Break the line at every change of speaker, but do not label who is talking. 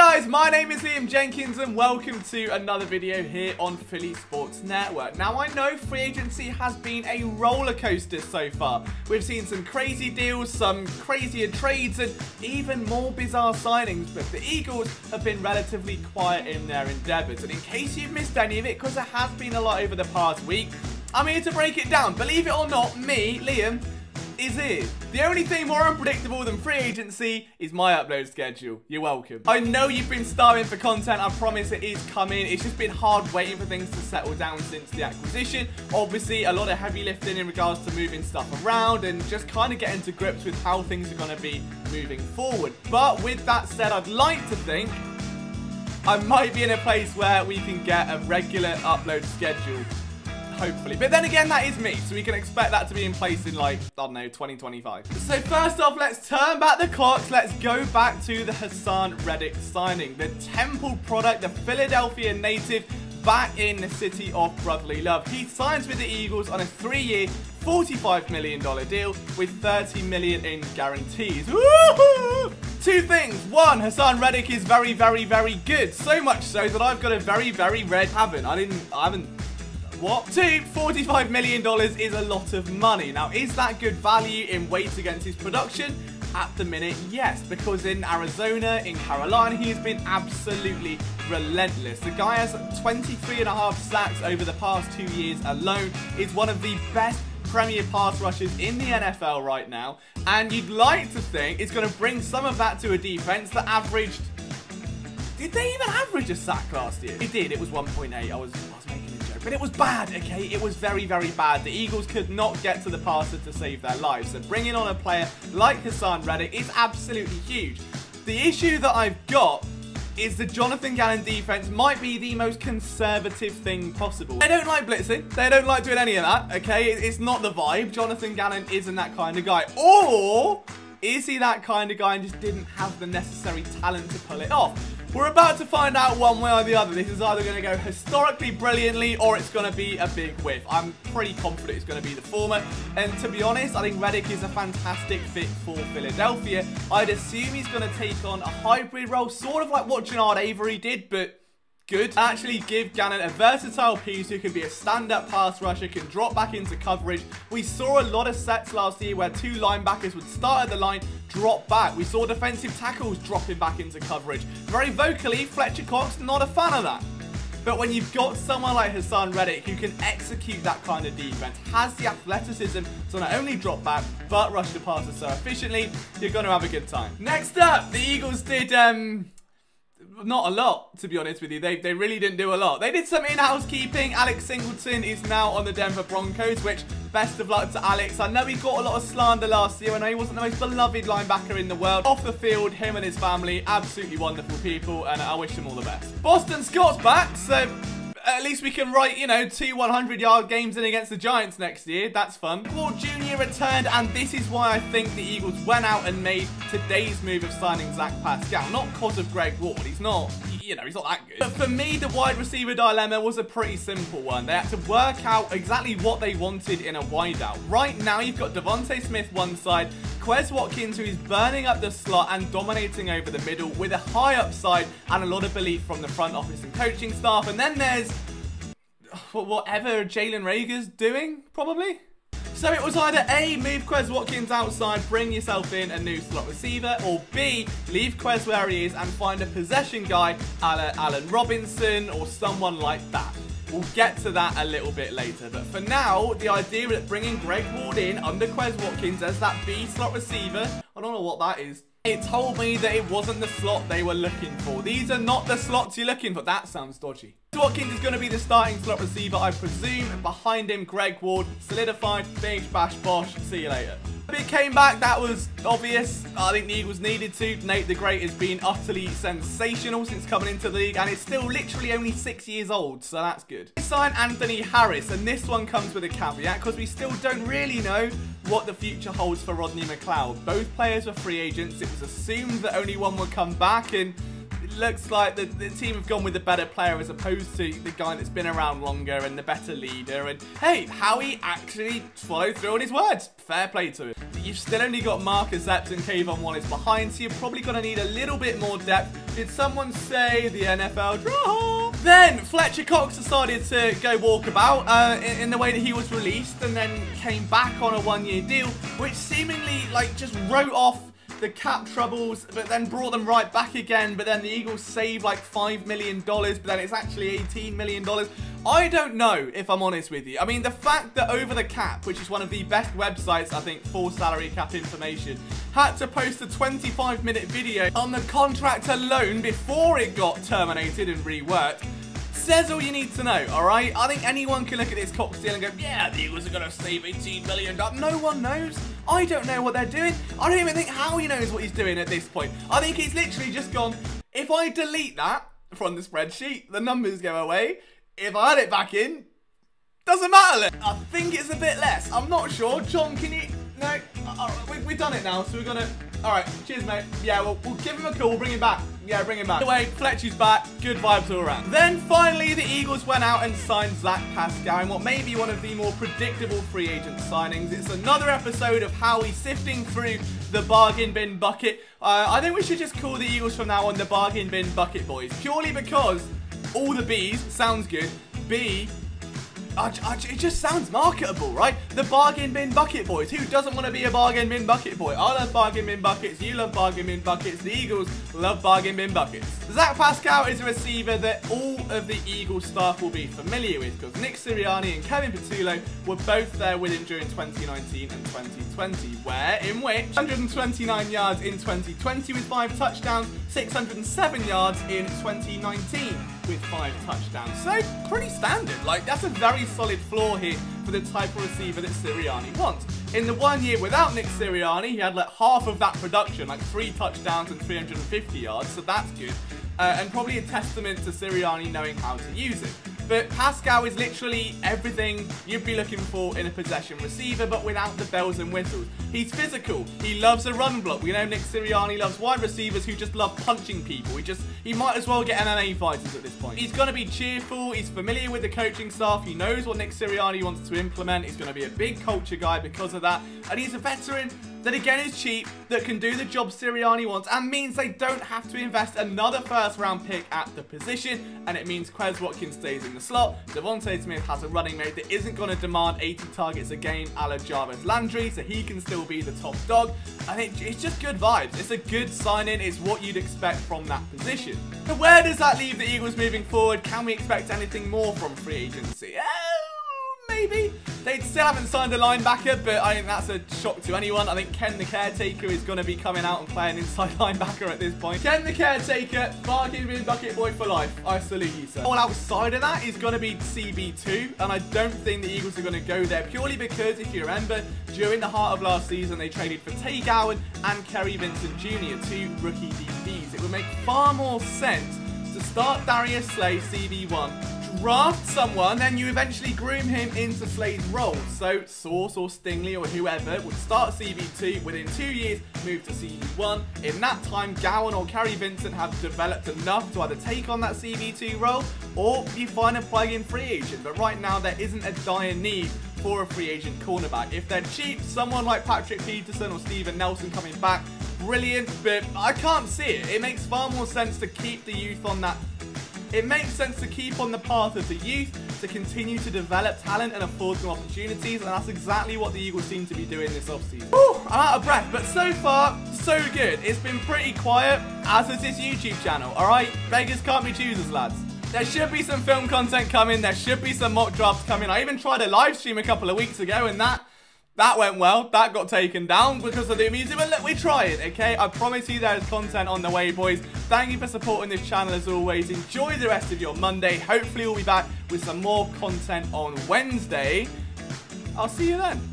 guys, my name is Liam Jenkins and welcome to another video here on Philly Sports Network. Now I know free agency has been a roller coaster so far. We've seen some crazy deals, some crazier trades and even more bizarre signings, but the Eagles have been relatively quiet in their endeavours. And in case you've missed any of it, because there has been a lot over the past week, I'm here to break it down. Believe it or not, me, Liam, is here. The only thing more unpredictable than free agency is my upload schedule. You're welcome. I know you've been starving for content. I promise it is coming. It's just been hard waiting for things to settle down since the acquisition. Obviously, a lot of heavy lifting in regards to moving stuff around and just kind of getting to grips with how things are going to be moving forward. But with that said, I'd like to think I might be in a place where we can get a regular upload schedule. Hopefully. But then again, that is me, so we can expect that to be in place in, like, I don't know, 2025. So first off, let's turn back the clocks. Let's go back to the Hassan Reddick signing. The Temple product, the Philadelphia native, back in the city of brotherly love. He signs with the Eagles on a 3-year, $45 million deal with $30 million in guarantees. Woo-hoo! Two things. One, Hassan Reddick is very, very, very good. So much so that I've got a very, very red haven't. I haven't. What? Two, $45 million is a lot of money. Now, is that good value in weight against his production? At the minute, yes, because in Arizona, in Carolina, he has been absolutely relentless. The guy has 23.5 sacks over the past 2 years alone, is one of the best premier pass rushers in the NFL right now, and you'd like to think it's going to bring some of that to a defense that averaged... Did they even average a sack last year? It did. It was 1.8. I was making a joke. But it was bad, okay? It was very, very bad. The Eagles could not get to the passer to save their lives. So bringing on a player like Hassan Reddick is absolutely huge. The issue that I've got is the Jonathan Gannon defense might be the most conservative thing possible. They don't like blitzing. They don't like doing any of that, okay? It's not the vibe. Jonathan Gannon isn't that kind of guy. Or is he that kind of guy and just didn't have the necessary talent to pull it off? We're about to find out one way or the other. This is either going to go historically brilliantly or it's going to be a big whiff. I'm pretty confident it's going to be the former. And to be honest, I think Reddick is a fantastic fit for Philadelphia. I'd assume he's going to take on a hybrid role, sort of like what Jannard Avery did, but good. Actually give Gannon a versatile piece who can be a stand-up pass rusher, can drop back into coverage. We saw a lot of sets last year where two linebackers would start at the line, drop back. We saw defensive tackles dropping back into coverage. Very vocally, Fletcher Cox, not a fan of that. But when you've got someone like Hassan Reddick who can execute that kind of defense, has the athleticism to not only drop back, but rush the passer so efficiently, you're going to have a good time. Next up, the Eagles did, not a lot, to be honest with you. They really didn't do a lot. They did some in-house keeping. Alex Singleton is now on the Denver Broncos, which, best of luck to Alex. I know he got a lot of slander last year. I know he wasn't the most beloved linebacker in the world. Off the field, him and his family, absolutely wonderful people, and I wish them all the best. Boston Scott's back, so at least we can write, you know, 2 100-yard games in against the Giants next year. That's fun. Ward Jr. returned, and this is why I think the Eagles went out and made today's move of signing Zach Pascal. Not because of Greg Ward. He's not, you know, he's not that good. But for me, the wide receiver dilemma was a pretty simple one. They had to work out exactly what they wanted in a wideout. Right now, you've got Devontae Smith one side, Quez Watkins, who is burning up the slot and dominating over the middle with a high upside and a lot of belief from the front office and coaching staff. And then there's whatever Jalen Reagor's doing, probably. So it was either A, move Quez Watkins outside, bring yourself in a new slot receiver, or B, leave Quez where he is and find a possession guy a la Allen Robinson or someone like that. We'll get to that a little bit later, but for now, the idea of bringing Greg Ward in under Quez Watkins as that B slot receiver, I don't know what that is. It told me that it wasn't the slot they were looking for. These are not the slots you're looking for. That sounds dodgy. Watkins is going to be the starting slot receiver, I presume. Behind him, Greg Ward, solidified, bish, bash, bosh, see you later. It came back, that was obvious. I think the Eagles needed to. Nate the Great has been utterly sensational since coming into the league, and it's still literally only 6 years old, so that's good. They signed Anthony Harris, and this one comes with a caveat, because we still don't really know what the future holds for Rodney McLeod. Both players were free agents. It was assumed that only one would come back, and it looks like the team have gone with the better player as opposed to the guy that's been around longer and the better leader. And hey, Howie actually followed through on his words. Fair play to him. You've still only got Marcus Epps and Kayvon Wallace behind, so you're probably going to need a little bit more depth. Did someone say the NFL draft? Then Fletcher Cox decided to go walkabout in the way that he was released, and then came back on a one-year deal, which seemingly like just wrote off the cap troubles, but then brought them right back again. But then the Eagles saved like $5 million, but then it's actually $18 million. I don't know, if I'm honest with you. I mean, the fact that Over the Cap, which is one of the best websites, I think, for salary cap information, had to post a 25-minute video on the contract alone before it got terminated and reworked, says all you need to know, alright? I think anyone can look at this Cox deal and go, yeah, the Eagles are going to save $18 million. No one knows. I don't know what they're doing. I don't even think Howie knows what he's doing at this point. I think he's literally just gone, if I delete that from the spreadsheet, the numbers go away. If I add it back in, doesn't matter. I think it's a bit less. I'm not sure. John, can you... No, we've done it now, so we're going to... Alright, cheers, mate. Yeah, we'll give him a call. We'll bring him back. Yeah, bring him back. Anyway, Fletcher's back. Good vibes all around. Then, finally, the Eagles went out and signed Zach Pascal in what may be one of the more predictable free agent signings. It's another episode of Howie sifting through the bargain bin bucket. I think we should just call the Eagles from now on the bargain bin bucket boys. Purely because all the B's sounds good. B... it just sounds marketable, right? The bargain bin bucket boys. Who doesn't want to be a bargain bin bucket boy? I love bargain bin buckets. You love bargain bin buckets. The Eagles love bargain bin buckets. Zach Pascal is a receiver that all of the Eagles staff will be familiar with because Nick Sirianni and Kevin Patullo were both there with him during 2019 and 2020, in which 129 yards in 2020 with 5 touchdowns, 607 yards in 2019 with 5 touchdowns. So, pretty standard. Like, that's a very solid floor here for the type of receiver that Sirianni wants. In the 1 year without Nick Sirianni, he had like half of that production, like 3 touchdowns and 350 yards, so that's good. And probably a testament to Sirianni knowing how to use it. But Pascal is literally everything you'd be looking for in a possession receiver, but without the bells and whistles. He's physical. He loves a run block. We know Nick Sirianni loves wide receivers who just love punching people. He might as well get MMA fighters at this point. He's going to be cheerful. He's familiar with the coaching staff. He knows what Nick Sirianni wants to implement. He's going to be a big culture guy because of that. And he's a veteran that again is cheap, that can do the job Sirianni wants, and means they don't have to invest another first-round pick at the position, and it means Quez Watkins stays in the slot. Devontae Smith has a running mate that isn't going to demand 80 targets a game a la Jarvis Landry, so he can still be the top dog. I think it's just good vibes. It's a good sign-in. It's what you'd expect from that position. So where does that leave the Eagles moving forward? Can we expect anything more from free agency? Maybe. They still haven't signed a linebacker, but I think that's a shock to anyone. I think Ken the Caretaker is going to be coming out and playing inside linebacker at this point. Ken the Caretaker, bargain bin bucket boy for life. I salute you, sir. All outside of that is going to be CB2, and I don't think the Eagles are going to go there purely because, if you remember, during the heart of last season, they traded for Tay Gowan and Kerry Vincent Jr., 2 rookie DBs. It would make far more sense to start Darius Slay, CB1, draft someone, then you eventually groom him into Slay's role. So Sauce or Stingley or whoever would start CB2, within 2 years move to CB1. In that time, Gowan or Kerry Vincent have developed enough to either take on that CB2 role, or you find a plug-in free agent. But right now, there isn't a dire need for a free agent cornerback. If they're cheap, someone like Patrick Peterson or Steven Nelson coming back, brilliant, but I can't see it. It makes far more sense to keep the youth on that. It makes sense to keep on the path of the youth, to continue to develop talent and afford them opportunities, and that's exactly what the Eagles seem to be doing this offseason. I'm out of breath, but so far, so good. It's been pretty quiet, as is this YouTube channel, alright? Beggars can't be choosers, lads. There should be some film content coming, there should be some mock drafts coming. I even tried a live stream a couple of weeks ago, and that went well. That got taken down because of the music, but look, we're trying, okay? I promise you there's content on the way, boys. Thank you for supporting this channel as always. Enjoy the rest of your Monday. Hopefully we'll be back with some more content on Wednesday. I'll see you then.